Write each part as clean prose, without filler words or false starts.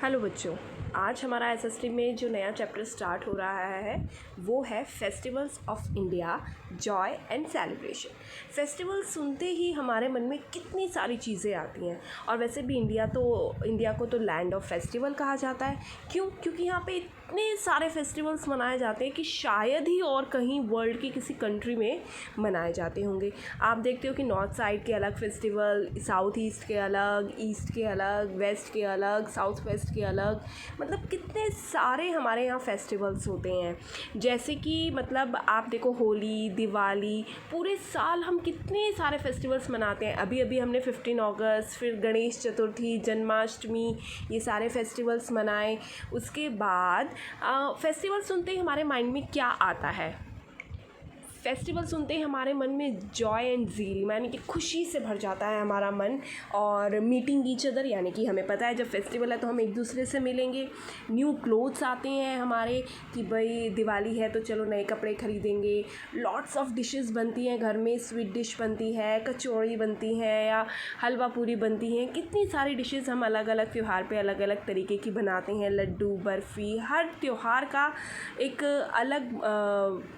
Hello बच्चों, आज हमारा एसएसटी में जो नया चैप्टर स्टार्ट हो रहा है वो है festivals of India, Joy and celebration. Festival सुनते ही हमारे मन में कितनी सारी चीज़ें आती हैं। और वैसे भी इंडिया को तो लैंड ऑफ फेस्टिवल कहा जाता है। क्यों? क्योंकि यहाँ पे इतने सारे फेस्टिवल्स मनाए जाते हैं कि शायद ही और कहीं वर्ल्ड की किसी कंट्री में मनाए जाते होंगे। आप देखते हो कि नॉर्थ साइड के अलग फेस्टिवल, साउथ ईस्ट के अलग, वेस्ट के अलग, साउथ वेस्ट के अलग, मतलब कितने सारे हमारे यहाँ फेस्टिवल्स होते हैं। जैसे कि मतलब आप देखो होली, दिवाली, पूरे साल हम कितने सारे फेस्टिवल्स मनाते हैं। अभी अभी हमने 15 अगस्त, फिर गणेश चतुर्थी, जन्माष्टमी, ये सारे फेस्टिवल्स मनाए। उसके बाद फेस्टिवल सुनते ही हमारे माइंड में क्या आता है? फेस्टिवल सुनते ही हमारे मन में जॉय एंड ज़ील यानी कि खुशी से भर जाता है हमारा मन। और मीटिंग ईच अदर यानी कि हमें पता है जब फेस्टिवल है तो हम एक दूसरे से मिलेंगे। न्यू क्लोथ्स आते हैं हमारे कि भाई दिवाली है तो चलो नए कपड़े खरीदेंगे। लॉट्स ऑफ डिशेस बनती हैं घर में, स्वीट डिश बनती है, कचौड़ी बनती है या हलवा पूरी बनती हैं। कितनी सारी डिशेस हम अलग अलग त्यौहार पे अलग अलग तरीके की बनाते हैं। लड्डू, बर्फ़ी, हर त्यौहार का एक अलग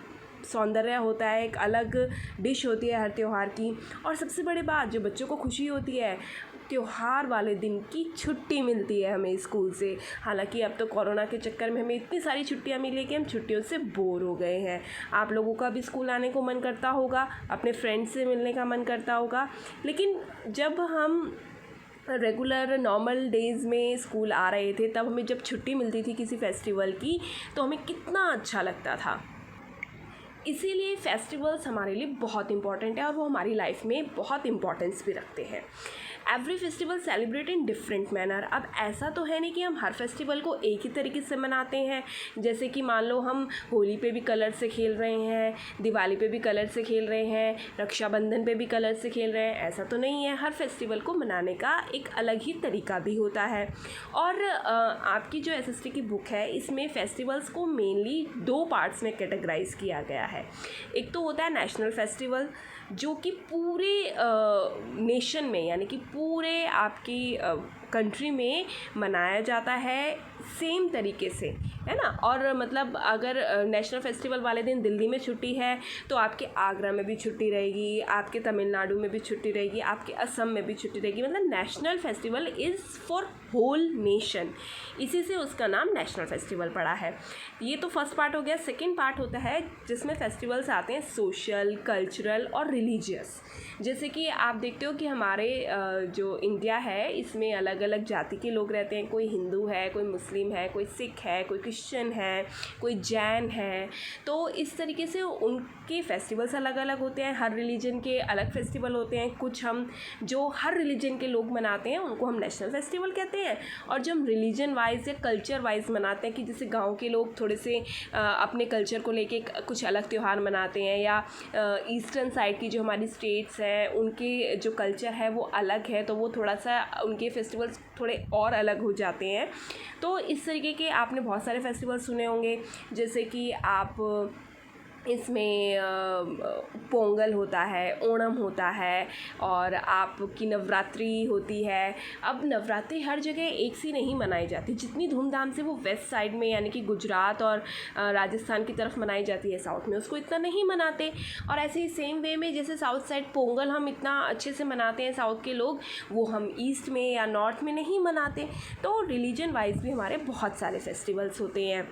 सौंदर्य होता है, एक अलग डिश होती है हर त्यौहार की। और सबसे बड़ी बात जो बच्चों को खुशी होती है, त्यौहार वाले दिन की छुट्टी मिलती है हमें स्कूल से। हालांकि अब तो कोरोना के चक्कर में हमें इतनी सारी छुट्टियां मिली कि हम छुट्टियों से बोर हो गए हैं। आप लोगों का भी स्कूल आने को मन करता होगा, अपने फ्रेंड्स से मिलने का मन करता होगा। लेकिन जब हम रेगुलर नॉर्मल डेज़ में स्कूल आ रहे थे तब हमें जब छुट्टी मिलती थी किसी फेस्टिवल की तो हमें कितना अच्छा लगता था। इसीलिए फेस्टिवल्स हमारे लिए बहुत इंपॉर्टेंट है और वो हमारी लाइफ में बहुत इंपॉर्टेंस भी रखते हैं। Every festival celebrate in different manner. अब ऐसा तो है नहीं कि हम हर फेस्टिवल को एक ही तरीके से मनाते हैं। जैसे कि मान लो हम होली पे भी कलर से खेल रहे हैं, दिवाली पे भी कलर से खेल रहे हैं, रक्षाबंधन पे भी कलर से खेल रहे हैं, ऐसा तो नहीं है। हर फेस्टिवल को मनाने का एक अलग ही तरीका भी होता है। और आपकी जो एसएसटी की बुक है इसमें फेस्टिवल्स को मेनली 2 पार्ट्स में कैटेगराइज किया गया है। एक तो होता है नेशनल फेस्टिवल जो कि पूरे नेशन में यानी कि पूरे आपकी कंट्री में मनाया जाता है सेम तरीके से, है ना। और मतलब अगर नेशनल फेस्टिवल वाले दिन दिल्ली में छुट्टी है तो आपके आगरा में भी छुट्टी रहेगी, आपके तमिलनाडु में भी छुट्टी रहेगी, आपके असम में भी छुट्टी रहेगी। मतलब national festival is for whole nation, इसी से उसका नाम नेशनल फेस्टिवल पड़ा है। ये तो फर्स्ट पार्ट हो गया। सेकेंड पार्ट होता है जिसमें फेस्टिवल्स आते हैं सोशल, कल्चरल और रिलीजियस। जैसे कि आप देखते हो कि हमारे जो इंडिया है इसमें अलग अलग जाति के लोग रहते हैं। कोई हिंदू है, कोई मुस्लिम है, कोई सिख है, कोई क्रिश्चियन है, कोई जैन है। तो इस तरीके से उनके फेस्टिवल्स अलग अलग होते हैं। हर रिलीजन के अलग फेस्टिवल होते हैं। कुछ हम जो हर रिलीजन के लोग मनाते हैं उनको हम नेशनल फेस्टिवल कहते हैं। और जब हम रिलीजन वाइज या कल्चर वाइज मनाते हैं कि जैसे गाँव के लोग थोड़े से अपने कल्चर को लेके कुछ अलग त्यौहार मनाते हैं, या ईस्टर्न साइड की जो हमारी स्टेट्स हैं उनके जो कल्चर है वो अलग है तो वो थोड़ा सा उनके फेस्टिवल्स थोड़े और अलग हो जाते हैं। तो इस तरीके के आपने बहुत सारे फेस्टिवल सुने होंगे। जैसे कि आप इसमें पोंगल होता है, ओणम होता है और आपकी नवरात्रि होती है। अब नवरात्रि हर जगह एक सी नहीं मनाई जाती। जितनी धूमधाम से वो वेस्ट साइड में यानी कि गुजरात और राजस्थान की तरफ मनाई जाती है, साउथ में उसको इतना नहीं मनाते। और ऐसे ही सेम वे में जैसे साउथ साइड पोंगल हम इतना अच्छे से मनाते हैं साउथ के लोग, वो हम ईस्ट में या नॉर्थ में नहीं मनाते। तो रिलीजन वाइज भी हमारे बहुत सारे फेस्टिवल्स होते हैं।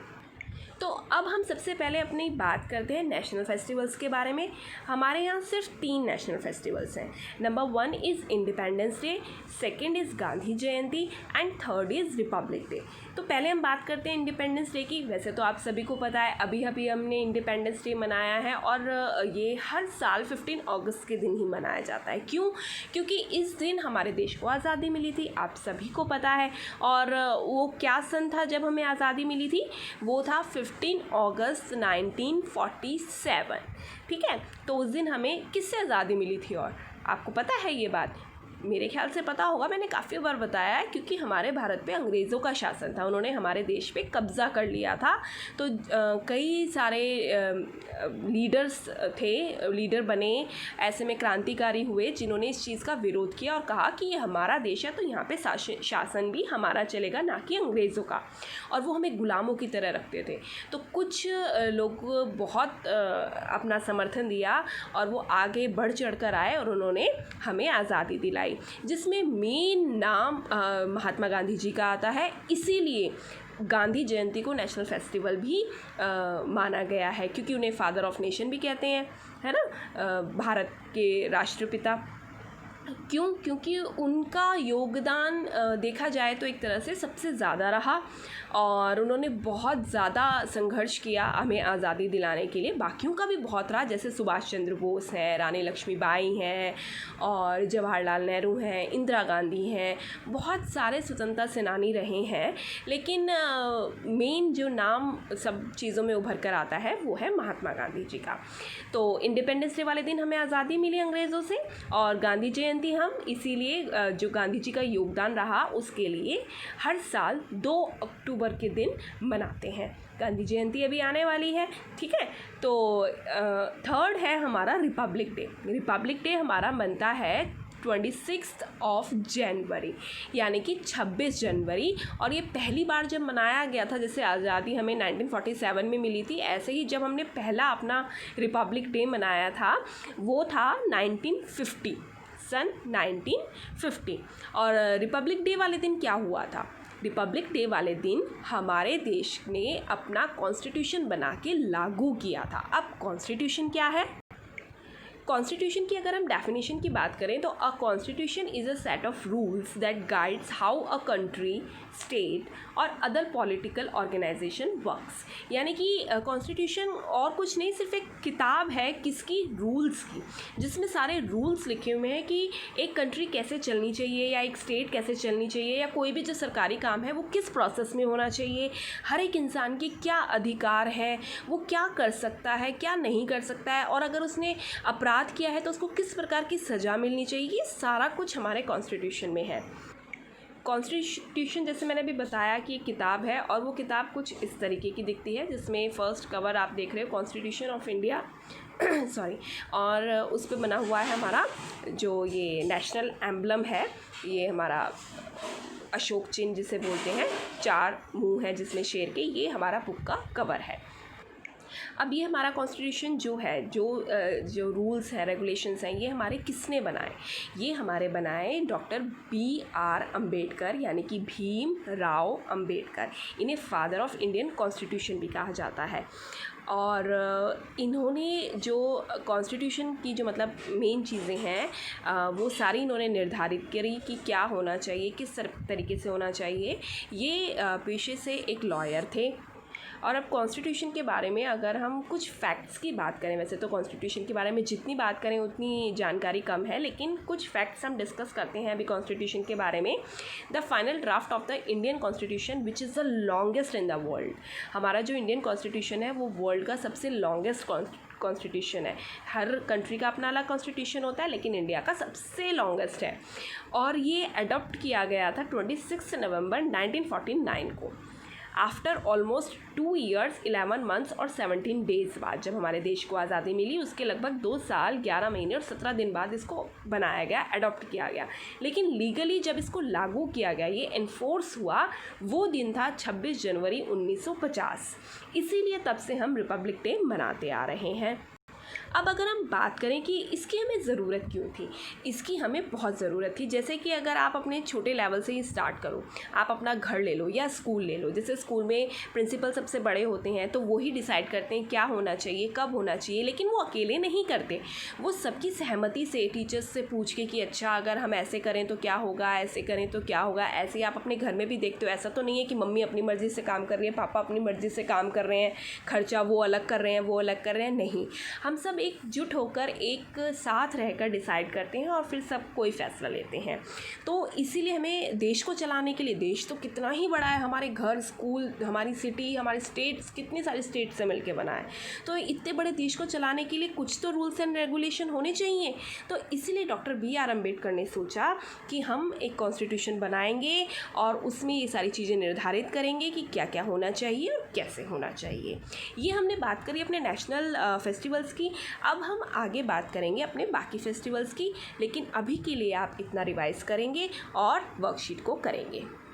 तो अब हम सबसे पहले अपनी बात करते हैं नेशनल फेस्टिवल्स के बारे में। हमारे यहाँ सिर्फ 3 नेशनल फेस्टिवल्स हैं। Number 1 is independence day, second is Gandhi Jayanti and third is Republic day. तो पहले हम बात करते हैं इंडिपेंडेंस डे की। वैसे तो आप सभी को पता है अभी अभी हमने इंडिपेंडेंस डे मनाया है और ये हर साल 15 अगस्त के दिन ही मनाया जाता है। क्यों? क्योंकि इस दिन हमारे देश को आज़ादी मिली थी, आप सभी को पता है। और वो क्या सन था जब हमें आज़ादी मिली थी? वो था 15 अगस्त 1947। ठीक है, तो उस दिन हमें किससे आज़ादी मिली थी और आपको पता है ये बात? मेरे ख्याल से पता होगा, मैंने काफ़ी बार बताया है, क्योंकि हमारे भारत पे अंग्रेज़ों का शासन था, उन्होंने हमारे देश पे कब्ज़ा कर लिया था। तो कई सारे लीडर्स थे, लीडर बने, ऐसे में क्रांतिकारी हुए जिन्होंने इस चीज़ का विरोध किया और कहा कि ये हमारा देश है, तो यहाँ पे शासन भी हमारा चलेगा, ना कि अंग्रेज़ों का, और वो हमें गुलामों की तरह रखते थे। तो कुछ लोग बहुत अपना समर्थन दिया और वो आगे बढ़ चढ़ कर आए और उन्होंने हमें आज़ादी दिलाई, जिसमें मेन नाम महात्मा गांधी जी का आता है। इसीलिए गांधी जयंती को नेशनल फेस्टिवल भी माना गया है, क्योंकि उन्हें फादर ऑफ नेशन भी कहते हैं, है ना, भारत के राष्ट्रपिता। क्यों? क्योंकि उनका योगदान देखा जाए तो एक तरह से सबसे ज़्यादा रहा, और उन्होंने बहुत ज़्यादा संघर्ष किया हमें आज़ादी दिलाने के लिए। बाकियों का भी बहुत रहा, जैसे सुभाष चंद्र बोस हैं, रानी लक्ष्मीबाई हैं, और जवाहरलाल नेहरू हैं, इंदिरा गांधी हैं, बहुत सारे स्वतंत्रता सेनानी रहे हैं। लेकिन मेन जो नाम सब चीज़ों में उभर कर आता है वो है महात्मा गांधी जी का। तो इंडिपेंडेंस डे वाले दिन हमें आज़ादी मिली अंग्रेज़ों से, और गांधी जयंती हम इसीलिए जो गांधी जी का योगदान रहा उसके लिए हर साल 2 अक्टूबर के दिन मनाते हैं। गांधी जयंती अभी आने वाली है, ठीक है। तो थर्ड है हमारा रिपब्लिक डे। रिपब्लिक डे हमारा बनता है 26 जनवरी, यानी कि 26 जनवरी। और ये पहली बार जब मनाया गया था, जैसे आज़ादी हमें 1947 में मिली थी, ऐसे ही जब हमने पहला अपना रिपब्लिक डे मनाया था वो था 1950, सन 1950। और रिपब्लिक डे वाले दिन क्या हुआ था? रिपब्लिक डे वाले दिन हमारे देश ने अपना कॉन्स्टिट्यूशन बना के लागू किया था। अब कॉन्स्टिट्यूशन क्या है? कॉन्स्टिट्यूशन की अगर हम डेफिनेशन की बात करें तो a constitution is a set of rules that guides how a country, state और अदर पॉलिटिकल ऑर्गेनाइजेशन वर्क्स। यानी कि कॉन्स्टिट्यूशन और कुछ नहीं, सिर्फ एक किताब है किसकी? रूल्स की, जिसमें सारे रूल्स लिखे हुए हैं कि एक कंट्री कैसे चलनी चाहिए, या एक स्टेट कैसे चलनी चाहिए, या कोई भी जो सरकारी काम है वो किस प्रोसेस में होना चाहिए, हर एक इंसान की क्या अधिकार है, वो क्या कर सकता है, क्या नहीं कर सकता है, और अगर उसने अपराध किया है तो उसको किस प्रकार की सज़ा मिलनी चाहिए, ये सारा कुछ हमारे कॉन्स्टिट्यूशन में है। कॉन्स्टिट्यूशन, जैसे मैंने अभी बताया कि एक किताब है, और वो किताब कुछ इस तरीके की दिखती है, जिसमें फर्स्ट कवर आप देख रहे हो कॉन्स्टिट्यूशन ऑफ इंडिया सॉरी, और उस पर बना हुआ है हमारा जो ये नेशनल एम्बलम है, ये हमारा अशोक चिन्ह जिसे बोलते हैं, 4 मुंह है जिसमें शेर के, ये हमारा बुक का कवर है। अब ये हमारा कॉन्स्टिट्यूशन जो है, जो रूल्स हैं, रेगुलेशंस हैं, ये हमारे किसने बनाए? ये हमारे बनाए डॉक्टर BR अम्बेडकर, यानी कि भीम राव अम्बेडकर। इन्हें फादर ऑफ इंडियन कॉन्स्टिट्यूशन भी कहा जाता है। और इन्होंने जो कॉन्स्टिट्यूशन की जो मतलब मेन चीज़ें हैं वो सारी इन्होंने निर्धारित करी कि क्या होना चाहिए, किस तरीके से होना चाहिए। ये पेशे से एक लॉयर थे। और अब कॉन्स्टिट्यूशन के बारे में अगर हम कुछ फैक्ट्स की बात करें, वैसे तो कॉन्स्टिट्यूशन के बारे में जितनी बात करें उतनी जानकारी कम है, लेकिन कुछ फैक्ट्स हम डिस्कस करते हैं अभी कॉन्स्टिट्यूशन के बारे में। The final draft of the Indian constitution which is the longest in the world. हमारा जो इंडियन कॉन्स्टिट्यूशन है वो वर्ल्ड का सबसे लॉन्गेस्ट कॉन्स्टिट्यूशन है। हर कंट्री का अपना अलग कॉन्स्टिट्यूशन होता है, लेकिन इंडिया का सबसे लॉन्गेस्ट है। और ये अडॉप्ट किया गया था 26 नवंबर 1949 को, आफ्टर ऑलमोस्ट 2 years 11 months और 17 days बाद। जब हमारे देश को आज़ादी मिली उसके लगभग 2 साल 11 महीने और 17 दिन बाद इसको बनाया गया, अडॉप्ट किया गया। लेकिन लीगली जब इसको लागू किया गया, ये इन्फोर्स हुआ, वो दिन था 26 जनवरी 1950। इसीलिए तब से हम रिपब्लिक डे मनाते आ रहे हैं। अब अगर हम बात करें कि इसकी हमें ज़रूरत क्यों थी, इसकी हमें बहुत ज़रूरत थी। जैसे कि अगर आप अपने छोटे लेवल से ही स्टार्ट करो, आप अपना घर ले लो या स्कूल ले लो। जैसे स्कूल में प्रिंसिपल सबसे बड़े होते हैं, तो वो ही डिसाइड करते हैं क्या होना चाहिए, कब होना चाहिए, लेकिन वो अकेले नहीं करते, वो सबकी सहमति से टीचर्स से पूछ के कि अच्छा अगर हम ऐसे करें तो क्या होगा, ऐसे करें तो क्या होगा। ऐसे ही आप अपने घर में भी देखते हो, ऐसा तो नहीं है कि मम्मी अपनी मर्ज़ी से काम कर रही है, पापा अपनी मर्ज़ी से काम कर रहे हैं, खर्चा वो अलग कर रहे हैं, वो अलग कर रहे हैं, नहीं, हम सब एकजुट होकर एक साथ रहकर डिसाइड करते हैं और फिर सब कोई फ़ैसला लेते हैं। तो इसीलिए हमें देश को चलाने के लिए, देश तो कितना ही बड़ा है, हमारे घर, स्कूल, हमारी सिटी, हमारे स्टेट्स, कितने सारे स्टेट से मिलके बना है। तो इतने बड़े देश को चलाने के लिए कुछ तो रूल्स एंड रेगुलेशन होने चाहिए। तो इसीलिए डॉक्टर BR अम्बेडकर ने सोचा कि हम एक कॉन्स्टिट्यूशन बनाएंगे और उसमें ये सारी चीज़ें निर्धारित करेंगे कि क्या क्या होना चाहिए और कैसे होना चाहिए। ये हमने बात करी अपने नेशनल फेस्टिवल्स की। अब हम आगे बात करेंगे अपने बाकी फेस्टिवल्स की, लेकिन अभी के लिए आप इतना रिवाइज़ करेंगे और वर्कशीट को करेंगे।